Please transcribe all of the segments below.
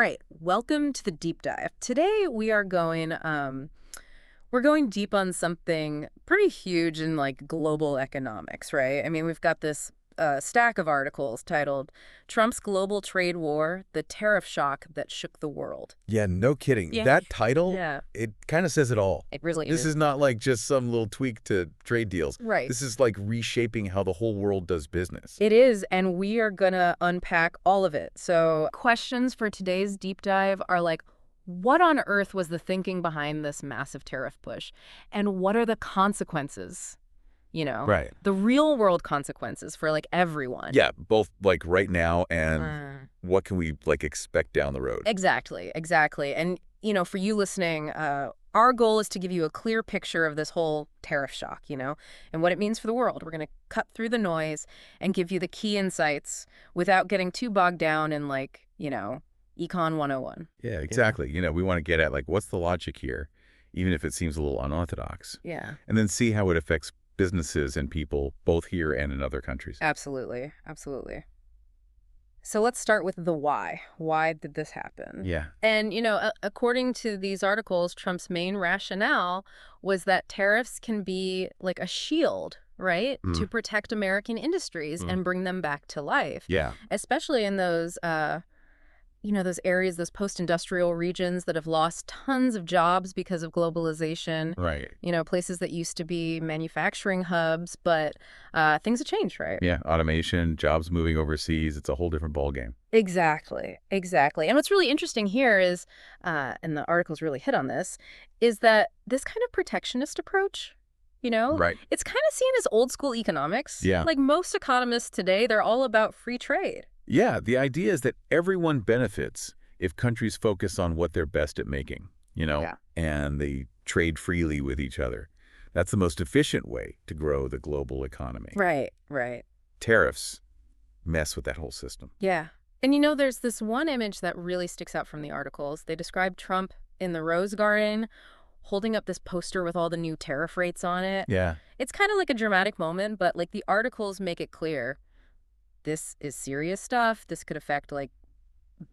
right, welcome to the deep dive. Today we are going we're going deep on something pretty huge in like global economics, right? I mean, we've got this stack of articles titled Trump's Global Trade War, the Tariff Shock That Shook the World. Yeah, no kidding. Yeah. That title, Yeah, it kind of says it all. it really This is. is not like just some little tweak to trade deals. Right. This is like reshaping how the whole world does business. It is, and we are gonna unpack all of it. So questions for today's deep dive are like, what on earth was the thinking behind this massive tariff push? And what are the consequences? Right. The real world consequences for like everyone. Yeah, both like right now and Mm. what can we like expect down the road. Exactly, exactly. And, for you listening, our goal is to give you a clear picture of this whole tariff shock, and what it means for the world. We're going to cut through the noise and give you the key insights without getting too bogged down in like, Econ 101. Yeah, exactly. We want to get at like what's the logic here, even if it seems a little unorthodox, Yeah, and then see how it affects businesses and people both here and in other countries. absolutely. Absolutely. So let's start with the why. Why did this happen? Yeah. And, according to these articles, Trump's main rationale was that tariffs can be like a shield, right, to protect American industries and bring them back to life, Yeah. especially in those, those areas, those post-industrial regions that have lost tons of jobs because of globalization. Right. Places that used to be manufacturing hubs, but things have changed, right? Yeah, automation, jobs moving overseas, it's a whole different ballgame. Exactly, exactly. And what's really interesting here is, and the articles really hit on this, is that this kind of protectionist approach, Right. it's kind of seen as old school economics. Yeah. Like most economists today, they're all about free trade. Yeah, the idea is that everyone benefits if countries focus on what they're best at making, Yeah. and they trade freely with each other. That's the most efficient way to grow the global economy. Right, right. Tariffs mess with that whole system. Yeah. And there's this one image that really sticks out from the articles. They describe Trump in the Rose Garden holding up this poster with all the new tariff rates on it. Yeah. It's kind of like a dramatic moment, but like the articles make it clear this is serious stuff. This could affect like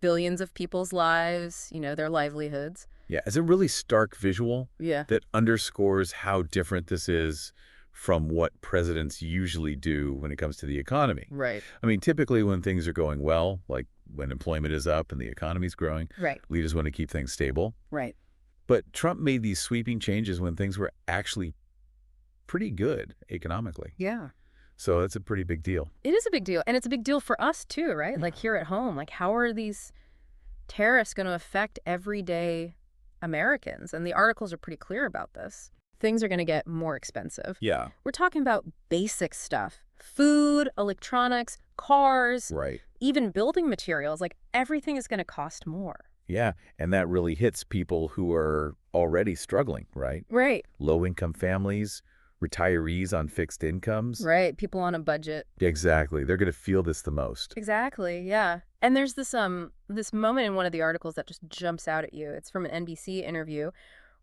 billions of people's lives, their livelihoods. Yeah, it's a really stark visual Yeah. that underscores how different this is from what presidents usually do when it comes to the economy. Right. I mean, typically when things are going well, like when employment is up and the economy's growing, Right. leaders want to keep things stable. Right. But Trump made these sweeping changes when things were actually pretty good economically. Yeah. So that's a pretty big deal. It is a big deal. And it's a big deal for us too, right? Like here at home, like how are these tariffs going to affect everyday Americans? And the articles are pretty clear about this. Things are going to get more expensive. Yeah. We're talking about basic stuff. Food, electronics, cars, Right. even building materials. Like everything is going to cost more. Yeah. And that really hits people who are already struggling, right? Right. Low-income families, retirees on fixed incomes. Right. People on a budget. Exactly. They're going to feel this the most. Exactly. Yeah. And there's this moment in one of the articles that just jumps out at you. It's from an NBC interview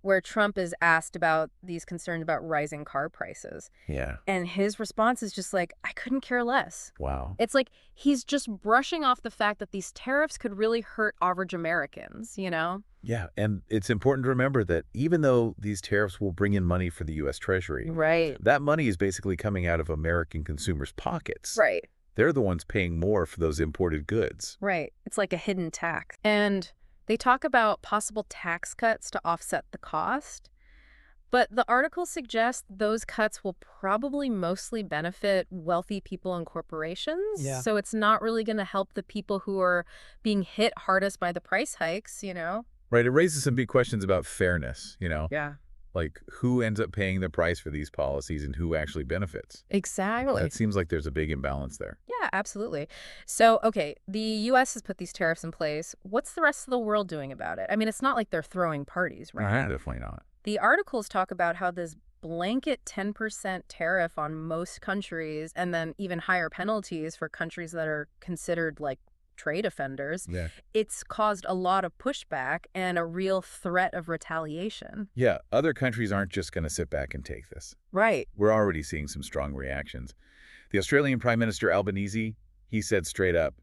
where Trump is asked about these concerns about rising car prices. Yeah. And his response is just like, I couldn't care less. Wow. It's like he's just brushing off the fact that these tariffs could really hurt average Americans, Yeah. And it's important to remember that even though these tariffs will bring in money for the U.S. Treasury, Right. that money is basically coming out of American consumers' pockets. Right. They're the ones paying more for those imported goods. Right. It's like a hidden tax. And they talk about possible tax cuts to offset the cost. But the article suggests those cuts will probably mostly benefit wealthy people and corporations. Yeah. So it's not really going to help the people who are being hit hardest by the price hikes, Right. It raises some big questions about fairness, Yeah. like who ends up paying the price for these policies and who actually benefits. Exactly. That seems like there's a big imbalance there. Yeah, absolutely. So, okay, the U.S. has put these tariffs in place. What's the rest of the world doing about it? I mean, it's not like they're throwing parties, right? Definitely not. The articles talk about how this blanket 10% tariff on most countries and then even higher penalties for countries that are considered like trade offenders, Yeah. it's caused a lot of pushback and a real threat of retaliation. Yeah. Other countries aren't just going to sit back and take this. Right. We're already seeing some strong reactions. The Australian Prime Minister Albanese, he said straight up,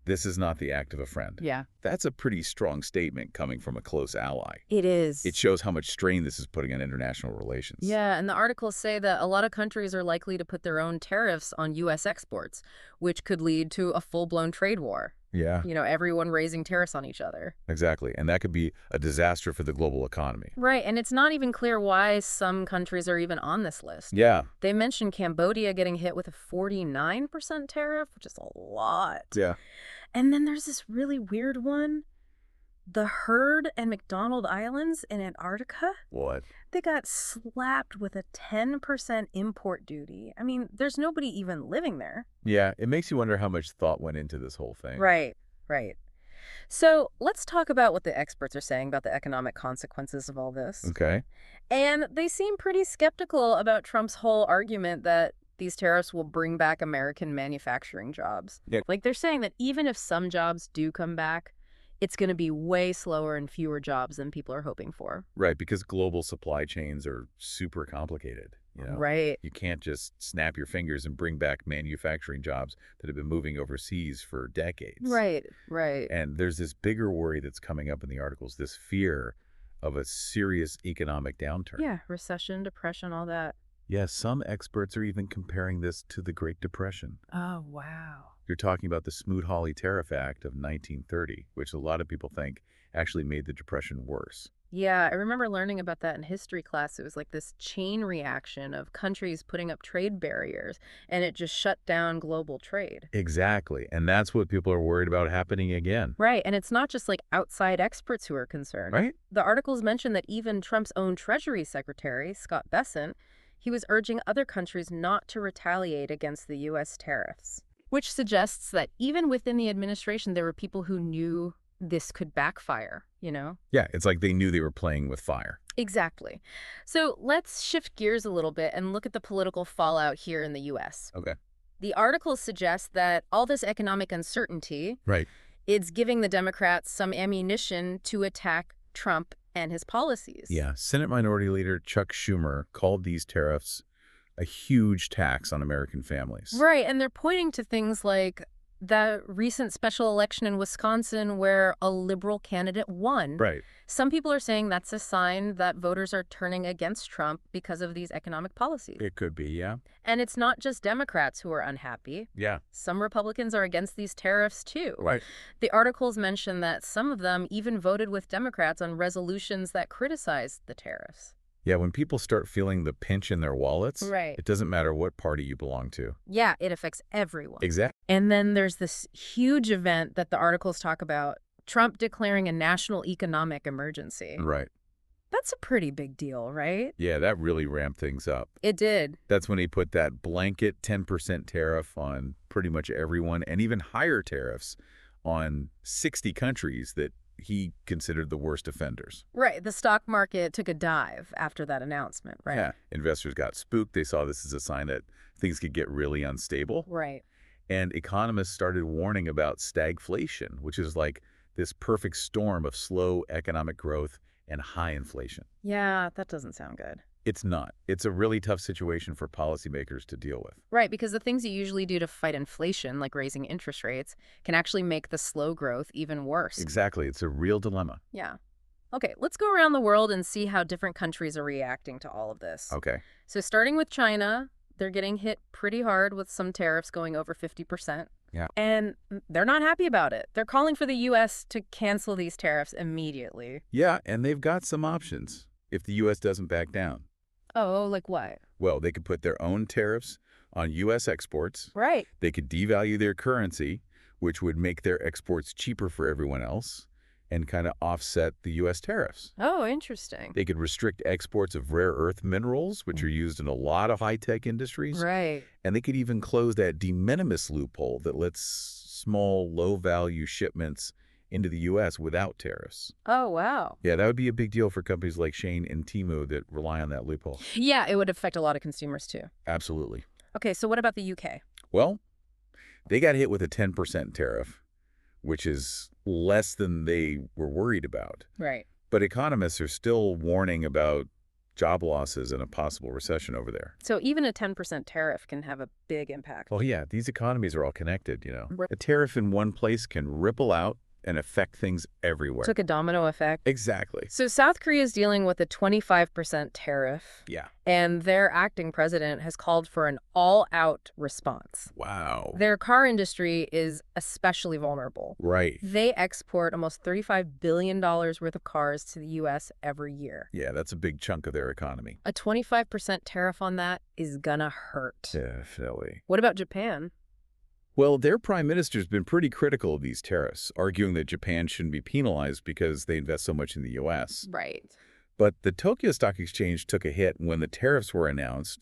This is not the act of a friend. Yeah. That's a pretty strong statement coming from a close ally. It It is. shows how much strain this is putting on international relations. Yeah, and the articles say that a lot of countries are likely to put their own tariffs on U.S. exports, which could lead to a full-blown trade war. Yeah, Everyone raising tariffs on each other. exactly. And that could be a disaster for the global economy. Right, and it's not even clear why some countries are even on this list. Yeah. They mentioned Cambodia getting hit with a 49% tariff, which is a lot. Yeah. And then there's this really weird one. The Heard and McDonald Islands in Antarctica, What? they got slapped with a 10% import duty. I mean, there's nobody even living there. Yeah, it makes you wonder how much thought went into this whole thing. Right, right. So let's talk about what the experts are saying about the economic consequences of all this. Okay. And they seem pretty skeptical about Trump's whole argument that these tariffs will bring back American manufacturing jobs. Yeah. Like, they're saying that even if some jobs do come back, it's going to be way slower and fewer jobs than people are hoping for. Right, because global supply chains are super complicated. Right. You can't just snap your fingers and bring back manufacturing jobs that have been moving overseas for decades. Right, right. And there's this bigger worry that's coming up in the articles, this fear of a serious economic downturn. Yeah, recession, depression, all that. Yes, some experts are even comparing this to the Great Depression. Oh, wow. You're talking about the Smoot-Hawley Tariff Act of 1930, which a lot of people think actually made the Depression worse. Yeah, I remember learning about that in history class. It was like this chain reaction of countries putting up trade barriers, and it just shut down global trade. Exactly, and that's what people are worried about happening again. Right, and it's not just like outside experts who are concerned. Right? The articles mention that even Trump's own Treasury Secretary, Scott Bessent, he was urging other countries not to retaliate against the U.S. tariffs, which suggests that even within the administration, there were people who knew this could backfire, Yeah, it's like they knew they were playing with fire. Exactly. So let's shift gears a little bit and look at the political fallout here in the U.S. Okay. The articles suggest that all this economic uncertainty Right. is giving the Democrats some ammunition to attack Trump and his policies. Yeah, Senate Minority Leader Chuck Schumer called these tariffs a huge tax on American families. Right, and they're pointing to things like the recent special election in Wisconsin where a liberal candidate won. Right. Some people are saying that's a sign that voters are turning against Trump because of these economic policies. It could be, yeah. And it's not just Democrats who are unhappy. Yeah. Some Republicans are against these tariffs, too. Right. The articles mention that some of them even voted with Democrats on resolutions that criticized the tariffs. Yeah, when people start feeling the pinch in their wallets, Right. it doesn't matter what party you belong to. Yeah, it affects everyone. Exactly. And then there's this huge event that the articles talk about, Trump declaring a national economic emergency. Right. That's a pretty big deal, right? Yeah, that really ramped things up. It did. That's when he put that blanket 10% tariff on pretty much everyone, and even higher tariffs on 60 countries that he considered the worst offenders. Right. The stock market took a dive after that announcement, right? Yeah. Investors got spooked. They saw this as a sign that things could get really unstable. Right. And economists started warning about stagflation, which is like this perfect storm of slow economic growth and high inflation. Yeah, that doesn't sound good. It's not. It's a really tough situation for policymakers to deal with. Right, because the things you usually do to fight inflation, like raising interest rates, can actually make the slow growth even worse. Exactly. It's a real dilemma. Yeah. Okay, let's go around the world and see how different countries are reacting to all of this. Okay. So starting with China, they're getting hit pretty hard with some tariffs going over 50%. Yeah. And they're not happy about it. They're calling for the U.S. to cancel these tariffs immediately. Yeah, and they've got some options if the U.S. doesn't back down. Oh, like what? Well, they could put their own tariffs on U.S. exports. Right. They could devalue their currency, which would make their exports cheaper for everyone else and kind of offset the U.S. tariffs. Oh, interesting. They could restrict exports of rare earth minerals, which are used in a lot of high-tech industries. Right. And they could even close that de minimis loophole that lets small, low-value shipments into the U.S. without tariffs. Oh, wow. Yeah, that would be a big deal for companies like Shein and Temu that rely on that loophole. Yeah, it would affect a lot of consumers, too. Absolutely. Okay, so what about the UK? Well, they got hit with a 10% tariff, which is less than they were worried about. Right. But economists are still warning about job losses, and a possible recession over there. So even a 10% tariff can have a big impact. Oh, yeah, these economies are all connected, you know. Right. A tariff in one place can ripple out and affect things everywhere. It's like a domino effect. Exactly. So South Korea is dealing with a 25% tariff. Yeah. And their acting president has called for an all-out response. Wow. Their car industry is especially vulnerable. Right. They export almost $35 billion worth of cars to the U.S. every year. Yeah, that's a big chunk of their economy. A 25% tariff on that is gonna hurt. Definitely. What about Japan? Well, their prime minister's been pretty critical of these tariffs, arguing that Japan shouldn't be penalized because they invest so much in the U.S. Right. But the Tokyo Stock Exchange took a hit when the tariffs were announced,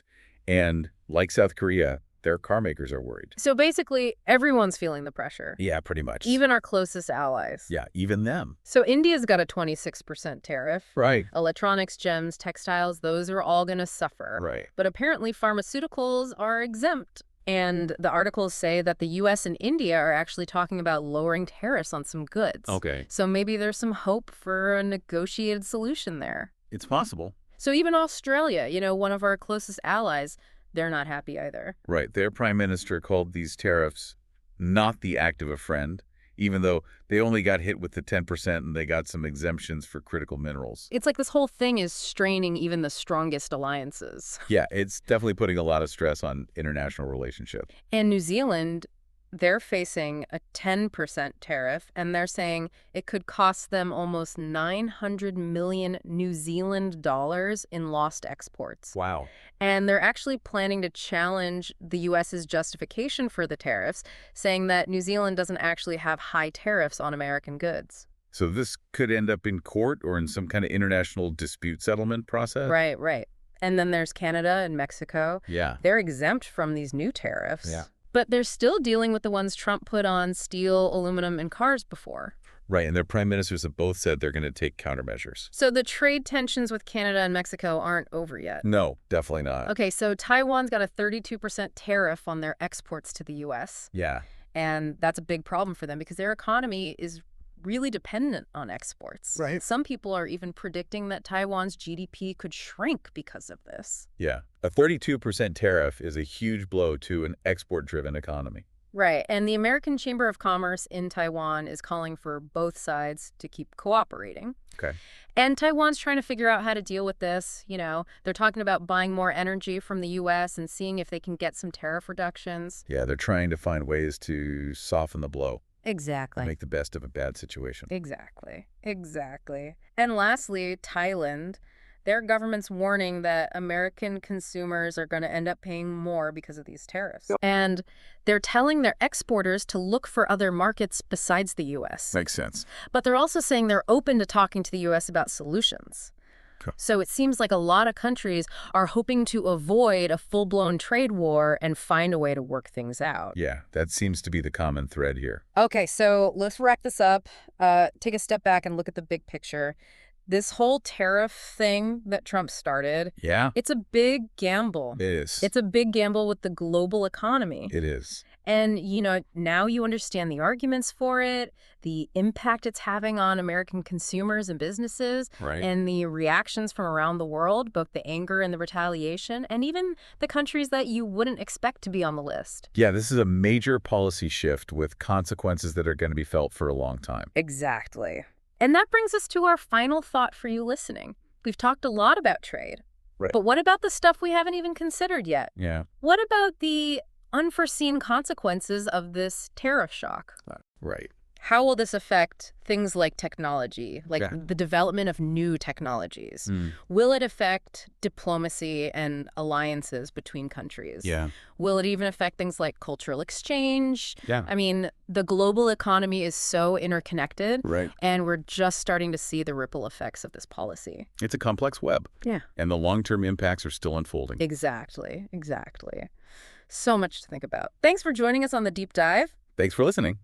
and like South Korea, their car makers are worried. So basically, everyone's feeling the pressure. Yeah, pretty much. Even our closest allies. Yeah, even them. So India's got a 26% tariff. Right. Electronics, gems, textiles, those are all going to suffer. Right. But apparently pharmaceuticals are exempt. And the articles say that the U.S. and India are actually talking about lowering tariffs on some goods. Okay. So maybe there's some hope for a negotiated solution there. It's possible. So even Australia, one of our closest allies, they're not happy either. Right. Their prime minister called these tariffs not the act of a friend, even though they only got hit with the 10% and they got some exemptions for critical minerals. It's like this whole thing is straining even the strongest alliances. Yeah, it's definitely putting a lot of stress on international relationships. And New Zealand, they're facing a 10% tariff, and they're saying it could cost them almost 900 million New Zealand dollars in lost exports. Wow. And they're actually planning to challenge the U.S.'s justification for the tariffs, saying that New Zealand doesn't actually have high tariffs on American goods. So this could end up in court or in some kind of international dispute settlement process? Right, right. And then there's Canada and Mexico. Yeah. They're exempt from these new tariffs. Yeah. But they're still dealing with the ones Trump put on steel, aluminum, and cars before. Right, and their prime ministers have both said they're going to take countermeasures. So the trade tensions with Canada and Mexico aren't over yet. No, definitely not. Okay, so Taiwan's got a 32% tariff on their exports to the U.S. Yeah. And that's a big problem for them because their economy is really dependent on exports. Right. Some people are even predicting that Taiwan's GDP could shrink because of this. Yeah. A 32% tariff is a huge blow to an export-driven economy. Right. And the American Chamber of Commerce in Taiwan is calling for both sides to keep cooperating. Okay. And Taiwan's trying to figure out how to deal with this. They're talking about buying more energy from the U.S. and seeing if they can get some tariff reductions. Yeah, they're trying to find ways to soften the blow. Exactly. Make the best of a bad situation. Exactly. Exactly. And lastly, Thailand. Their government's warning that American consumers are going to end up paying more because of these tariffs. Yep. And they're telling their exporters to look for other markets besides the U.S. Makes sense. But they're also saying they're open to talking to the U.S. about solutions. Okay. So it seems like a lot of countries are hoping to avoid a full-blown trade war and find a way to work things out. Yeah, that seems to be the common thread here. Okay, so let's wrap this up. Take a step back and look at the big picture. This whole tariff thing that Trump started, Yeah. it's a big gamble. It is. It's a big gamble with the global economy. It is. And, now you understand the arguments for it, the impact it's having on American consumers and businesses, Right. and the reactions from around the world, both the anger and the retaliation, and even the countries that you wouldn't expect to be on the list. Yeah, this is a major policy shift with consequences that are going to be felt for a long time. Exactly. And that brings us to our final thought for you listening. We've talked a lot about trade. Right. But what about the stuff we haven't even considered yet? Yeah. What about the unforeseen consequences of this tariff shock? Right. How will this affect things like technology, like Yeah. the development of new technologies? Will it affect diplomacy and alliances between countries? Yeah. Will it even affect things like cultural exchange? Yeah. I mean, the global economy is so interconnected, Right. and we're just starting to see the ripple effects of this policy. It's a complex web. Yeah. And the long-term impacts are still unfolding. Exactly. Exactly. So much to think about. Thanks for joining us on the Deep Dive. Thanks for listening.